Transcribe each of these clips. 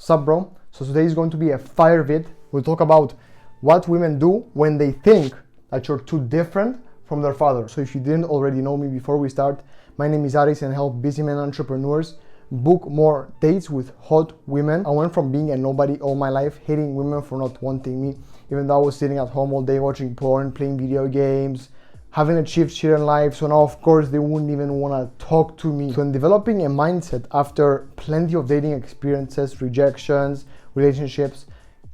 Sup bro? So today is going to be a fire vid. We'll talk about what women do when they think that you're too different from their father. So if you didn't already know me before we start, my name is Aris and I help busy men entrepreneurs book more dates with hot women. I went from being a nobody all my life, hating women for not wanting me, even though I was sitting at home all day watching porn, playing video games, having achieved shit in life. So now of course they wouldn't even want to talk to me. So in developing a mindset after plenty of dating experiences, rejections, relationships,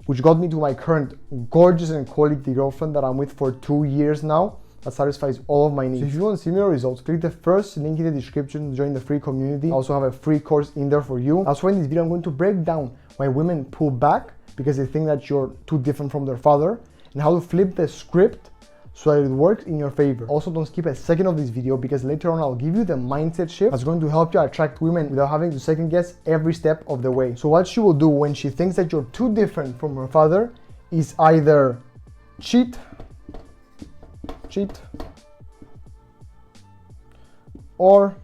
which got me to my current gorgeous and quality girlfriend that I'm with for 2 years now, that satisfies all of my needs. So if you want similar results, click the first link in the description to join the free community. I also have a free course in there for you. That's why in this video I'm going to break down why women pull back because they think that you're too different from their father, and how to flip the script so that it works in your favor. Also, don't skip a second of this video because later on I'll give you the mindset shift that's going to help you attract women without having to second guess every step of the way. So what she will do when she thinks that you're too different from her father is either cheat, or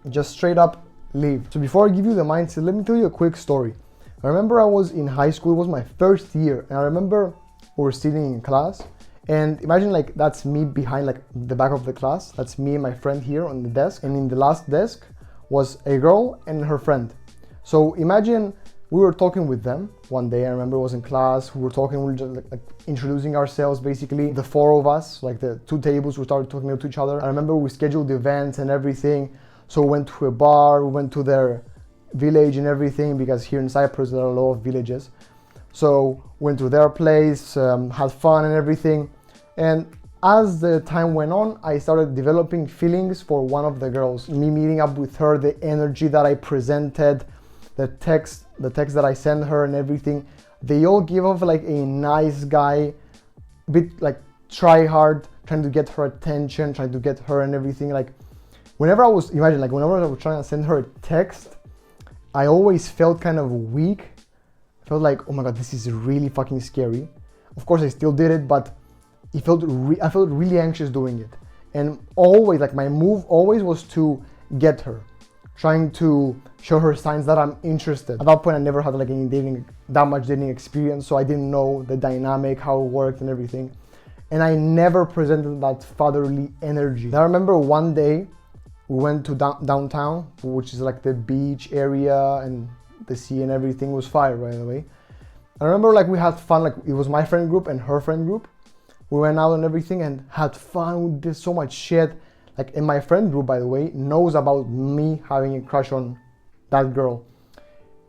just straight up leave. So before I give you the mindset, let me tell you a quick story. I remember I was in high school, it was my first year, and I remember we were sitting in class, and imagine like that's me behind like the back of the class. That's me and my friend here on the desk, and in the last desk was a girl and her friend. So imagine we were talking with them one day. I remember I was in class, we were talking, we were just like introducing ourselves, basically the four of us, like the two tables, we started talking to each other. I remember we scheduled events and everything. So we went to a bar, we went to their village and everything, because here in Cyprus there are a lot of villages. So went to their place, had fun and everything. And as the time went on, I started developing feelings for one of the girls. Me meeting up with her, the energy that I presented, the text that I sent her and everything, they all give off like a nice guy, a bit like try hard, trying to get her attention, trying to get her and everything. Like whenever I was trying to send her a text, I always felt kind of weak. I felt like, oh my God, this is really fucking scary. Of course I still did it, but I felt really anxious doing it. And always, like my move always was to get her, trying to show her signs that I'm interested. At that point I never had like that much dating experience, so I didn't know the dynamic, how it worked and everything. And I never presented that fatherly energy. I remember one day we went to downtown, which is like the beach area, and the sea and everything was fire, by the way. I remember like we had fun, like it was my friend group and her friend group. We went out and everything and had fun, we did so much shit. Like in my friend group, by the way, knows about me having a crush on that girl.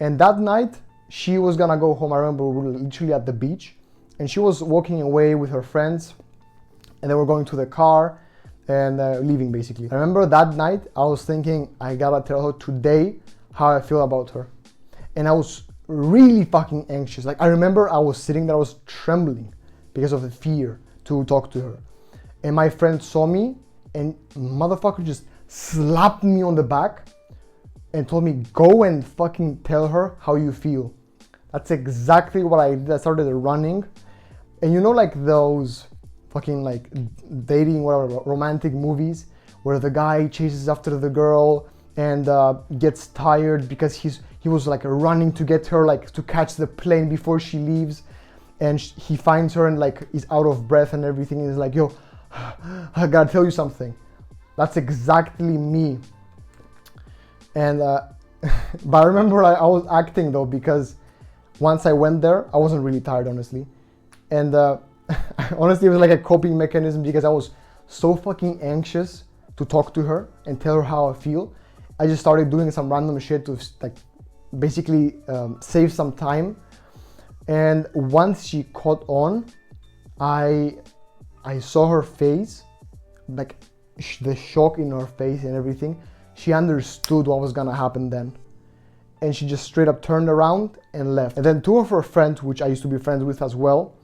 And that night, she was gonna go home. I remember we were literally at the beach and she was walking away with her friends, and they were going to the car and leaving basically. I remember that night, I was thinking, I gotta tell her today how I feel about her. And I was really fucking anxious. Like I remember I was sitting there, I was trembling because of the fear to talk to her. And my friend saw me and motherfucker just slapped me on the back and told me, go and fucking tell her how you feel. That's exactly what I did. I started running. And you know, like those fucking like dating, whatever, romantic movies where the guy chases after the girl and gets tired because he was like running to get her, like to catch the plane before she leaves, and he finds her and like is out of breath and everything, and is like, yo, I gotta tell you something. That's exactly me. And but I remember I was acting though, because once I went there, I wasn't really tired, honestly. And honestly, it was like a coping mechanism because I was so fucking anxious to talk to her and tell her how I feel. I just started doing some random shit to like basically save some time. And once she caught on, I saw her face, like the shock in her face and everything. She understood what was gonna happen then. And she just straight up turned around and left. And then two of her friends, which I used to be friends with as well,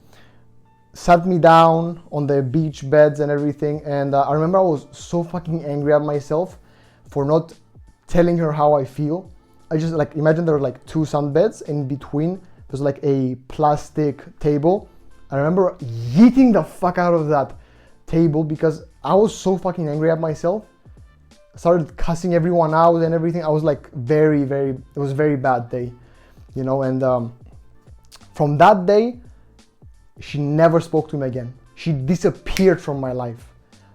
sat me down on the beach beds and everything. And I remember I was so fucking angry at myself for not telling her how I feel. I just like, imagine there were like two sunbeds, and in between there's like a plastic table. I remember yeeting the fuck out of that table because I was so fucking angry at myself. started cussing everyone out and everything. I was like it was a very bad day, you know. And from that day, she never spoke to me again. She disappeared from my life.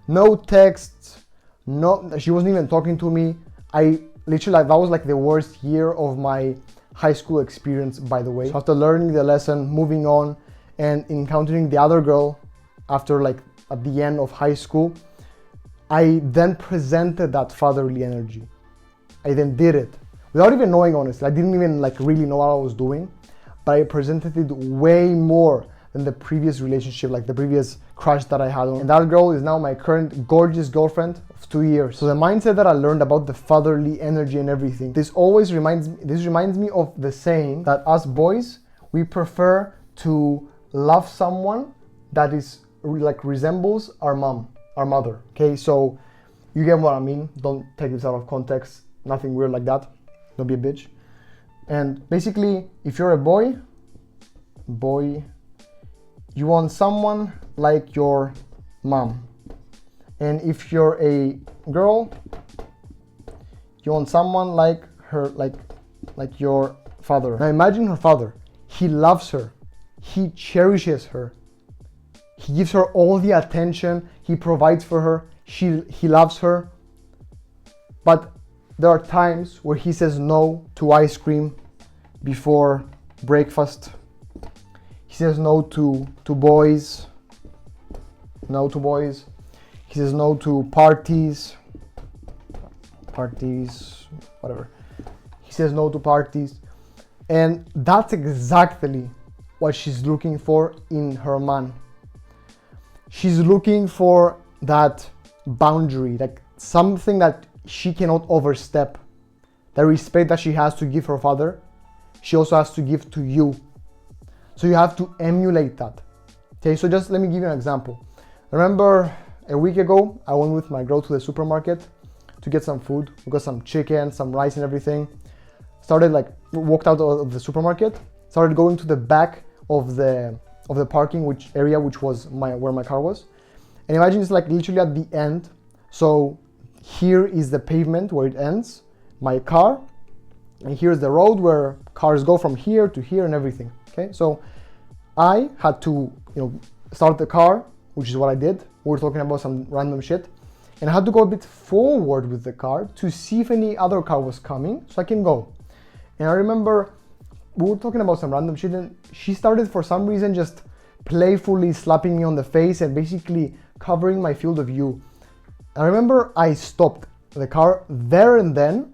No texts, she wasn't even talking to me. I literally, that was like the worst year of my high school experience, by the way. So after learning the lesson, moving on, and encountering the other girl after like at the end of high school, I then presented that fatherly energy. I then did it without even knowing, honestly. I didn't even like really know what I was doing, but I presented it way more than the previous relationship, like the previous crush that I had on. And that girl is now my current gorgeous girlfriend of 2 years. So the mindset that I learned about the fatherly energy and everything, this reminds me of the saying that us boys, we prefer to love someone that is like resembles our mother. Okay, so you get what I mean. Don't take this out of context. Nothing weird like that. Don't be a bitch. And basically, if you're a boy, you want someone like your mom. And if you're a girl, you want someone like her, like your father. Now imagine her father. He loves her. He cherishes her. He gives her all the attention. He provides for her. He loves her. But there are times where he says no to ice cream before breakfast. He says no to boys. No to boys. He says no to parties, whatever. He says no to parties. And that's exactly what she's looking for in her man. She's looking for that boundary, like something that she cannot overstep. The respect that she has to give her father, she also has to give to you. So you have to emulate that. Okay, so just let me give you an example. I remember a week ago, I went with my girl to the supermarket to get some food. We got some chicken, some rice and everything. Walked out of the supermarket, started going to the back of the parking area, which was where my car was. And imagine it's like literally at the end. So here is the pavement where it ends, my car, and here's the road where cars go from here to here and everything. Okay, so I had to, start the car, which is what I did. We were talking about some random shit, and I had to go a bit forward with the car to see if any other car was coming so I can go. And I remember we were talking about some random shit, and she started for some reason just playfully slapping me on the face and basically covering my field of view. I remember I stopped the car there and then,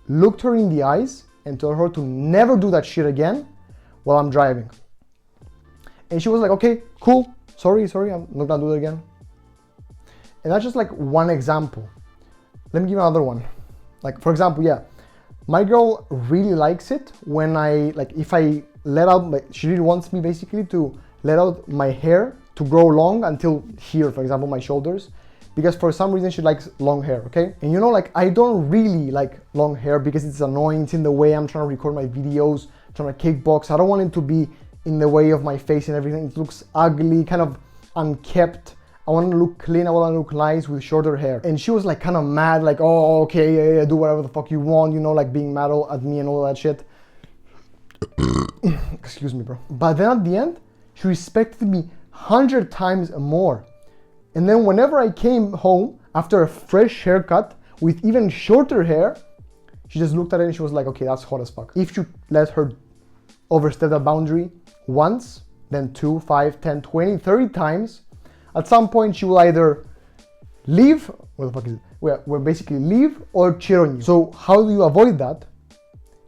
looked her in the eyes and told her to never do that shit again while I'm driving. And she was like, okay, cool, sorry, I'm not gonna do it again. And that's just like one example. Let me give you another one. Like, for example, my girl really likes it when if I let out, she really wants me basically to let out my hair to grow long until here, for example, my shoulders, because for some reason she likes long hair, okay? And I don't really like long hair because it's annoying, it's in the way. I'm trying to record my videos, trying to kickbox. I don't want it to be in the way of my face and everything. It looks ugly, kind of unkept. I want to look clean, I want to look nice with shorter hair. And she was like kind of mad, like, oh, okay, yeah, do whatever the fuck you want, like being mad at me and all that shit. Excuse me, bro. But then at the end, she respected me 100 times more. And then whenever I came home after a fresh haircut with even shorter hair, she just looked at it and she was like, okay, that's hot as fuck. If you let her overstep that boundary once, then 2, 5, 10, 20, 30 times, at some point she will either leave, what the fuck is it? We're basically leave or cheat on you. So how do you avoid that?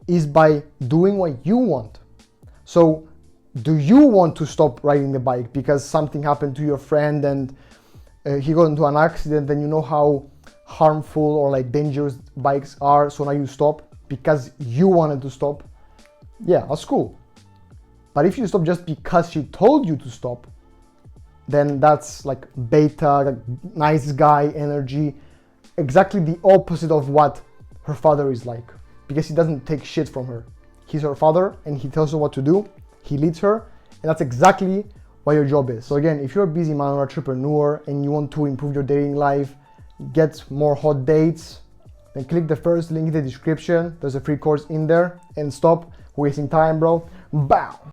Is by doing what you want. So do you want to stop riding the bike because something happened to your friend and he got into an accident, and you know how harmful or like dangerous bikes are, so now you stop because you wanted to stop? Yeah, that's cool. But if you stop just because she told you to stop, then that's like beta, like nice guy energy, exactly the opposite of what her father is like, because he doesn't take shit from her. He's her father and he tells her what to do, he leads her, and that's exactly what your job is. So again, if you're a busy man or entrepreneur and you want to improve your dating life, get more hot dates, then click the first link in the description. There's a free course in there, and stop wasting time, bro. Bow.